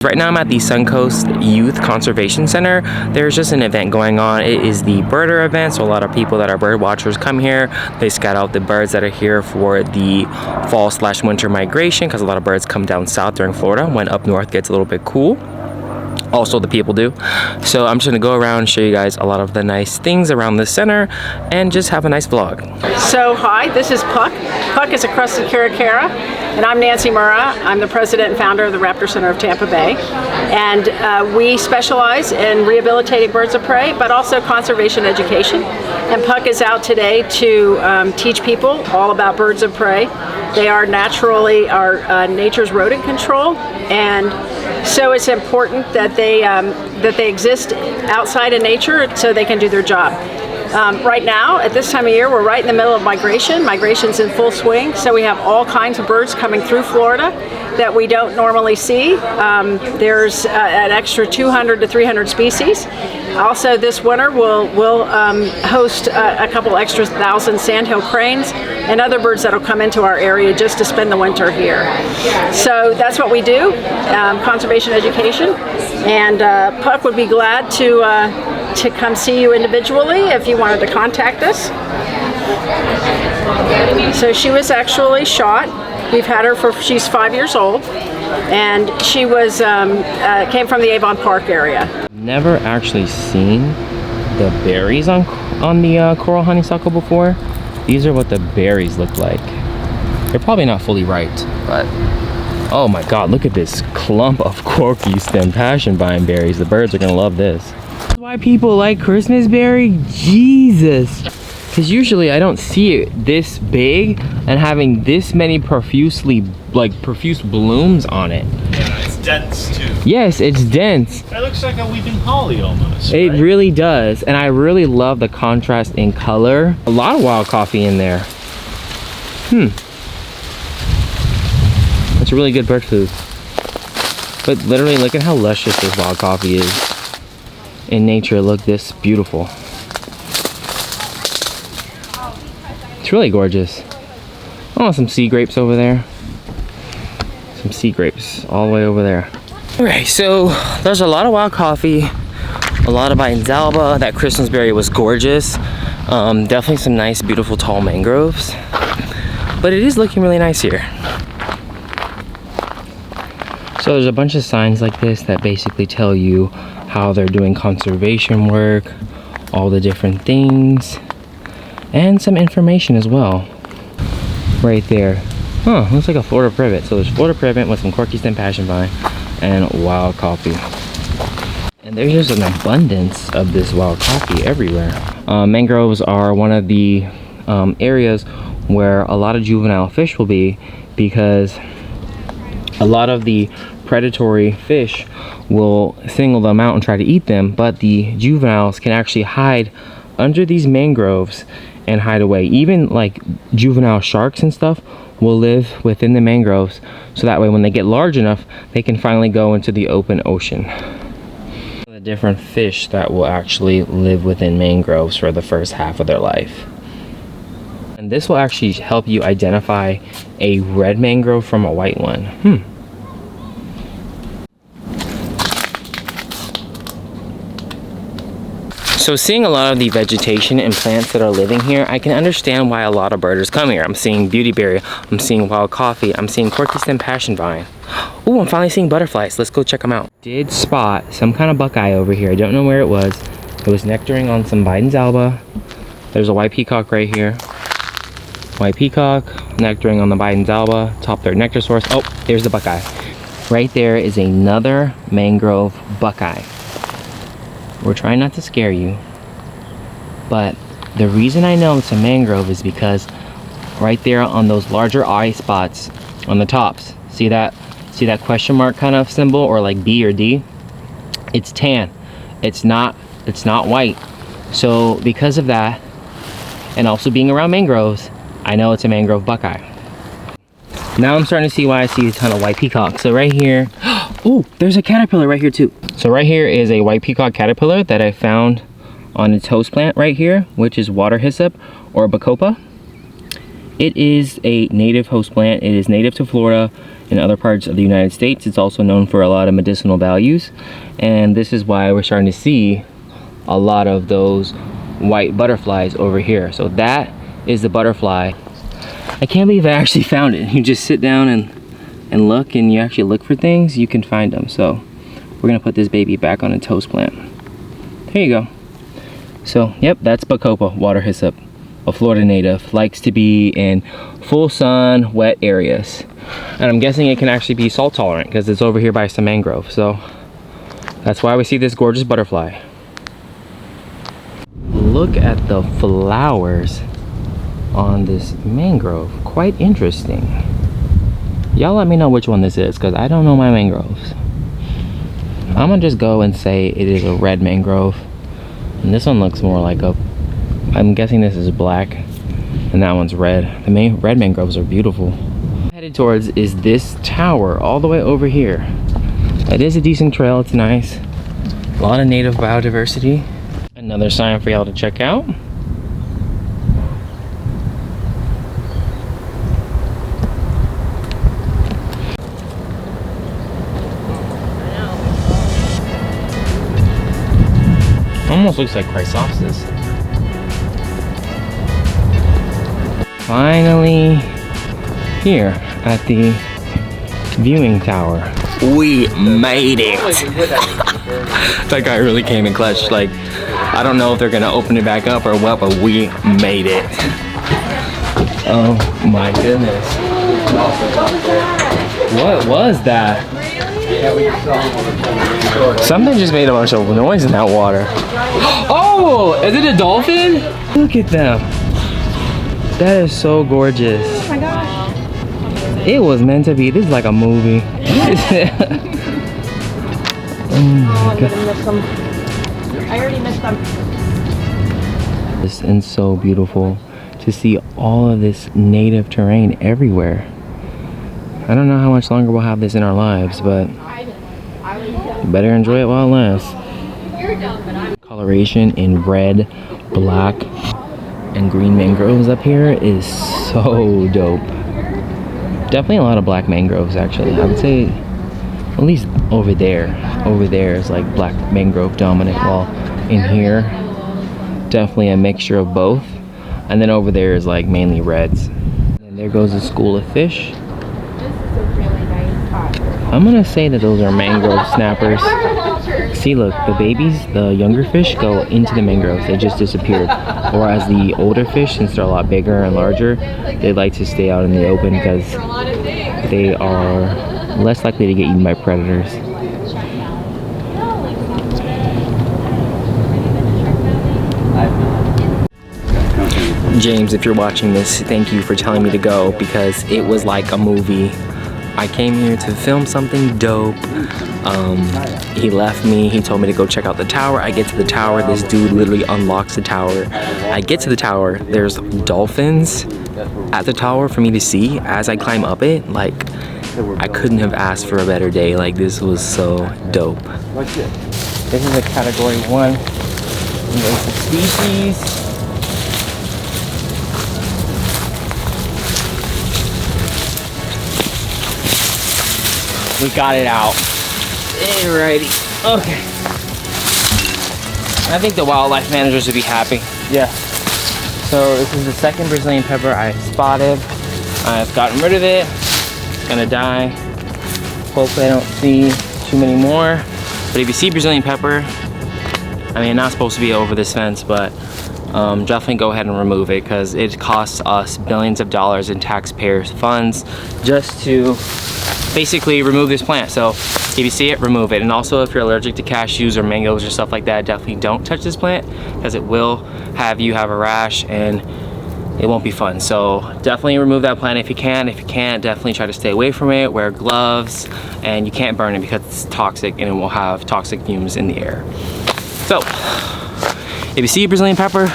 Right now I'm at the Suncoast Youth Conservation Center. There's just an event going on. It is the birder event, so a lot of people that are bird watchers come here. They scout out the birds that are here for the fall/winter migration, because a lot of birds come down south during Florida when up north gets a little bit cool. Also the people do. So I'm just gonna go around and show you guys a lot of the nice things around the center and just have a nice vlog. So hi, this is Puck. Puck is a crested caracara, and I'm Nancy Murrah. I'm the president and founder of the Raptor Center of Tampa Bay. And we specialize in rehabilitating birds of prey, but also conservation education. And Puck is out today to teach people all about birds of prey. They are naturally nature's rodent control, and so it's important that they exist outside of nature so they can do their job. Right now, at this time of year, we're right in the middle of migration. Migration's in full swing, so we have all kinds of birds coming through Florida that we don't normally see. There's an extra 200 to 300 species. Also, this winter we'll host a couple extra thousand sandhill cranes and other birds that'll come into our area just to spend the winter here. So that's what we do, conservation education. And Puck would be glad to come see you individually if you wanted to contact us. So she was actually shot. We've had her she's 5 years old, and she was came from the Avon Park area. Never actually seen the berries on the coral honeysuckle before. These are what the berries look like. They're probably not fully ripe, but oh my god, look at this clump of corky stem passion vine berries. The birds are gonna love this. That's why people like Christmas berry? Jesus. Because usually I don't see it this big and having this many profuse blooms on it. Yeah, it's dense too. Yes, it's dense. It looks like a weeping holly almost. It right? really does, and I really love the contrast in color. A lot of wild coffee in there. It's really good bird food. But literally, look at how luscious this wild coffee is. In nature, look this beautiful. It's really gorgeous. Oh, some sea grapes over there. Some sea grapes all the way over there. Okay, so there's a lot of wild coffee, a lot of vines alba. That Christmas berry was gorgeous. Definitely some nice, beautiful, tall mangroves. But it is looking really nice here. So there's a bunch of signs like this that basically tell you how they're doing conservation work, all the different things, and some information as well. Right there. Huh, looks like a Florida privet. So there's Florida privet with some corky stem passion vine and wild coffee. And there's just an abundance of this wild coffee everywhere. Mangroves are one of the areas where a lot of juvenile fish will be, because a lot of the predatory fish will single them out and try to eat them, but the juveniles can actually hide under these mangroves and hide away. Even like juvenile sharks and stuff will live within the mangroves, so that way when they get large enough they can finally go into the open ocean. The different fish that will actually live within mangroves for the first half of their life. And this will actually help you identify a red mangrove from a white one. So seeing a lot of the vegetation and plants that are living here, I can understand why a lot of birders come here. I'm seeing beautyberry, I'm seeing wild coffee, I'm seeing corky stem passion vine. Ooh, I'm finally seeing butterflies. Let's go check them out. Did spot some kind of buckeye over here. I don't know where it was. It was nectaring on some Biden's alba. There's a white peacock right here. White peacock, nectaring on the Biden's alba, top third nectar source. Oh, there's the buckeye. Right there is another mangrove buckeye. We're trying not to scare you, but the reason I know it's a mangrove is because right there on those larger eye spots on the tops, see that question mark kind of symbol, or like B or D? It's tan. It's not white. So because of that, and also being around mangroves, I know it's a mangrove buckeye. Now I'm starting to see why I see a ton of white peacocks. So right here, oh, there's a caterpillar right here too. So right here is a white peacock caterpillar that I found on its host plant right here, which is water hyssop or bacopa. It is a native host plant. It is native to Florida. In other parts of the United States, it's also known for a lot of medicinal values, and this is why we're starting to see a lot of those white butterflies over here. So that is the butterfly. I can't believe I actually found it. You just sit down and look, and you actually look for things, you can find them. So we're gonna put this baby back on a toast plant. There you go. So yep, that's Bacopa water hyssop, a Florida native. Likes to be in full sun, wet areas. And I'm guessing it can actually be salt tolerant because it's over here by some mangrove. So that's why we see this gorgeous butterfly. Look at the flowers on this mangrove. Quite interesting. Y'all let me know which one this is because I don't know my mangroves. I'm gonna just go and say it is a red mangrove. And this one looks more like a, I'm guessing this is black and that one's red. The red mangroves are beautiful. Headed towards is this tower all the way over here. It is a decent trail, it's nice. A lot of native biodiversity. Another sign for y'all to check out. Almost looks like chrysopsis. Finally here at the viewing tower. We made it! That guy really came in clutch. Like, I don't know if they're gonna open it back up or what, but we made it. Oh my goodness. What was that? Something just made a bunch of noise in that water. Oh, is it a dolphin? Look at them. That is so gorgeous. Oh my gosh. It was meant to be. This is like a movie. Oh, I'm gonna miss them. I already missed them. And so beautiful to see all of this native terrain everywhere. I don't know how much longer we'll have this in our lives, but better enjoy it while it lasts. Coloration in red, black, and green mangroves up here is so dope. Definitely a lot of black mangroves actually. I would say at least over there is like black mangrove dominant, while in here definitely a mixture of both, and then over there is like mainly reds. And there goes a school of fish. I'm gonna say that those are mangrove snappers. See, look, the babies, the younger fish go into the mangroves. They just disappeared. Whereas the older fish, since they're a lot bigger and larger, they like to stay out in the open because they are less likely to get eaten by predators. James, if you're watching this, thank you for telling me to go because it was like a movie. I came here to film something dope. He left me, he told me to go check out the tower. I get to the tower, this dude literally unlocks the tower. I get to the tower, there's dolphins at the tower for me to see as I climb up it. Like, I couldn't have asked for a better day. Like, this was so dope. This is a category 1 invasive species. We got it out. Alrighty. Okay. I think the wildlife managers would be happy. Yeah. So this is the second Brazilian pepper I've spotted. I've gotten rid of it. It's gonna die. Hopefully I don't see too many more. But if you see Brazilian pepper, I mean, not supposed to be over this fence, but definitely go ahead and remove it because it costs us billions of dollars in taxpayers' funds just to basically remove this plant. So if you see it, remove it. And also if you're allergic to cashews or mangoes or stuff like that, definitely don't touch this plant because it will have you have a rash and it won't be fun. So definitely remove that plant if you can. If you can't, definitely try to stay away from it. Wear gloves, and you can't burn it because it's toxic and it will have toxic fumes in the air. So if you see Brazilian pepper,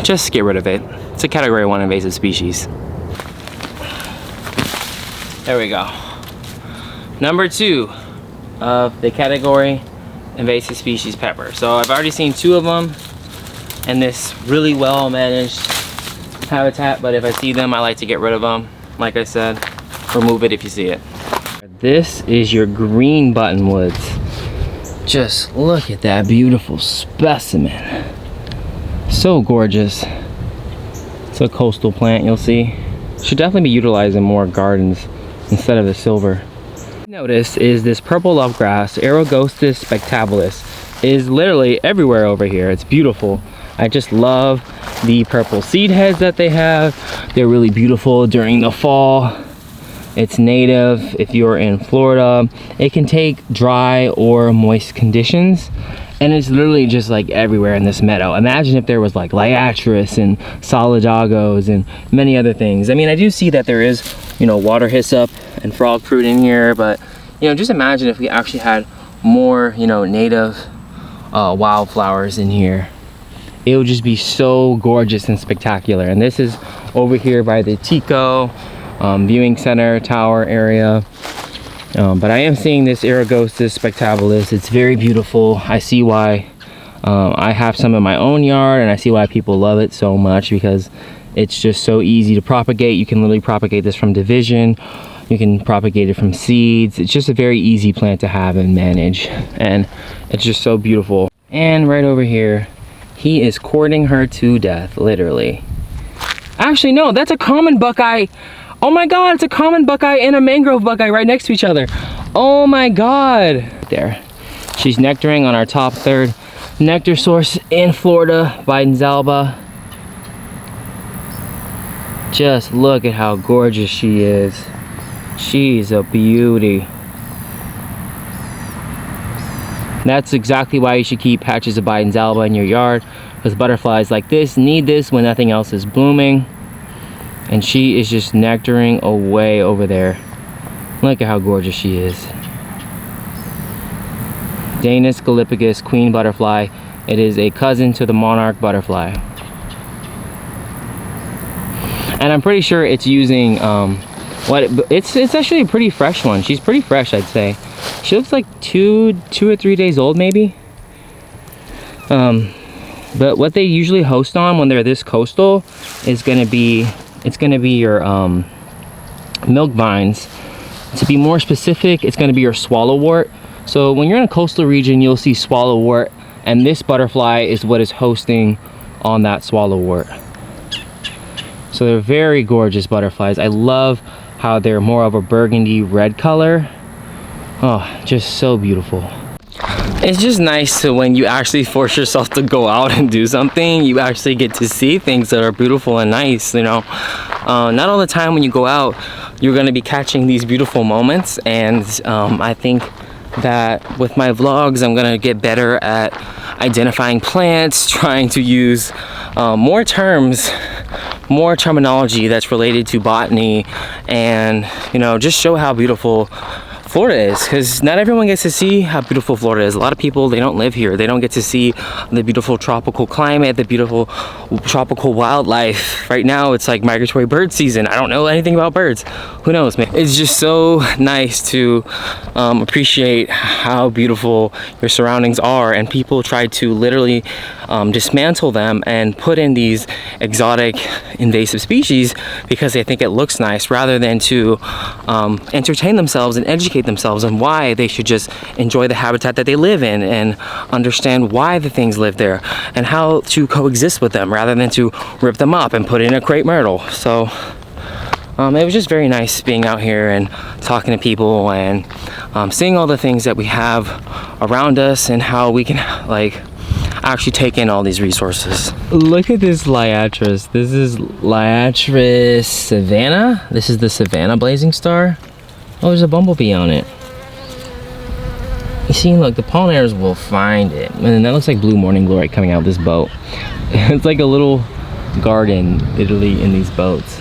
just get rid of it. It's a category 1 invasive species. There we go. Number 2 of the category invasive species pepper. So I've already seen 2 of them in this really well managed habitat, but if I see them, I like to get rid of them, like I said. remove it if you see it. This is your green buttonwoods. Just look at that beautiful specimen. So gorgeous. It's a coastal plant, you'll see. Should definitely be utilized in more gardens instead of the silver. Notice is this purple lovegrass, Aragostis spectabilis, is literally everywhere over here. It's beautiful. I just love the purple seed heads that they have. They're really beautiful during the fall. It's native if you're in Florida. It can take dry or moist conditions, and it's literally just like everywhere in this meadow. Imagine if there was like liatris and solidagos and many other things. I mean, I do see that there is, you know, water hyssop and frog fruit in here, but you know, just imagine if we actually had more, you know, native wildflowers in here. It would just be so gorgeous and spectacular. And this is over here by the Tico viewing center tower area. But I am seeing this Aragostis spectabilis. It's very beautiful. I see why I have some in my own yard, and I see why people love it so much, because it's just so easy to propagate. You can literally propagate this from division. You can propagate it from seeds. It's just a very easy plant to have and manage, and it's just so beautiful. And right over here, he is courting her to death, literally. Actually, no, that's a common buckeye. Oh my God, it's a common buckeye and a mangrove buckeye right next to each other. Oh my God. There. She's nectaring on our top 3rd nectar source in Florida, Biden's Alba. Just look at how gorgeous she is. She's a beauty. That's exactly why you should keep patches of Biden's Alba in your yard, because butterflies like this need this when nothing else is blooming. And she is just nectaring away over there. Look at how gorgeous she is. Danis gallipagos queen butterfly. It is a cousin to the monarch butterfly. And I'm pretty sure it's using it's actually a pretty fresh one. She's pretty fresh, I'd say. She looks like two or 3 days old, maybe. But what they usually host on when they're this coastal is gonna be, it's gonna be your milk vines. To be more specific, it's gonna be your swallowwort. So when you're in a coastal region, you'll see swallowwort, and this butterfly is what is hosting on that swallowwort. So they're very gorgeous butterflies. I love how they're more of a burgundy red color. Oh, just so beautiful. It's just nice to, when you actually force yourself to go out and do something, you actually get to see things that are beautiful and nice, you know. Not all the time when you go out, you're gonna be catching these beautiful moments, and I think that with my vlogs, I'm gonna get better at identifying plants, trying to use more terms, more terminology that's related to botany, and you know, just show how beautiful Florida is, because not everyone gets to see how beautiful Florida is. A lot of people, they don't live here. They don't get to see the beautiful tropical climate, the beautiful tropical wildlife. Right now it's like migratory bird season. I don't know anything about birds. Who knows, man? It's just so nice to appreciate how beautiful your surroundings are, and people try to literally dismantle them and put in these exotic invasive species because they think it looks nice, rather than to entertain themselves and educate themselves on why they should just enjoy the habitat that they live in, and understand why the things live there and how to coexist with them, rather than to rip them up and put in a crepe myrtle. So it was just very nice being out here and talking to people, and seeing all the things that we have around us, and how we can like actually take in all these resources. Look at this liatris. This is liatris savannah. This is the Savannah blazing star. Oh, there's a bumblebee on it. You see, look, the pollinators will find it. And then that looks like blue morning glory coming out of this boat. It's like a little garden, literally, in these boats.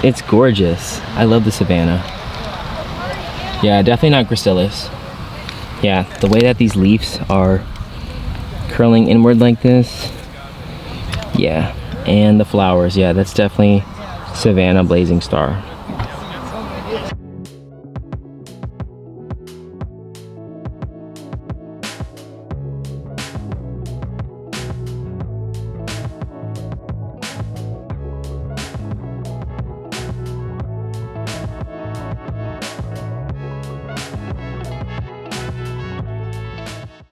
It's gorgeous. I love the Savannah. Yeah, definitely not gracilis. Yeah, the way that these leaves are curling inward like this. Yeah, and the flowers. Yeah, that's definitely Savannah blazing star.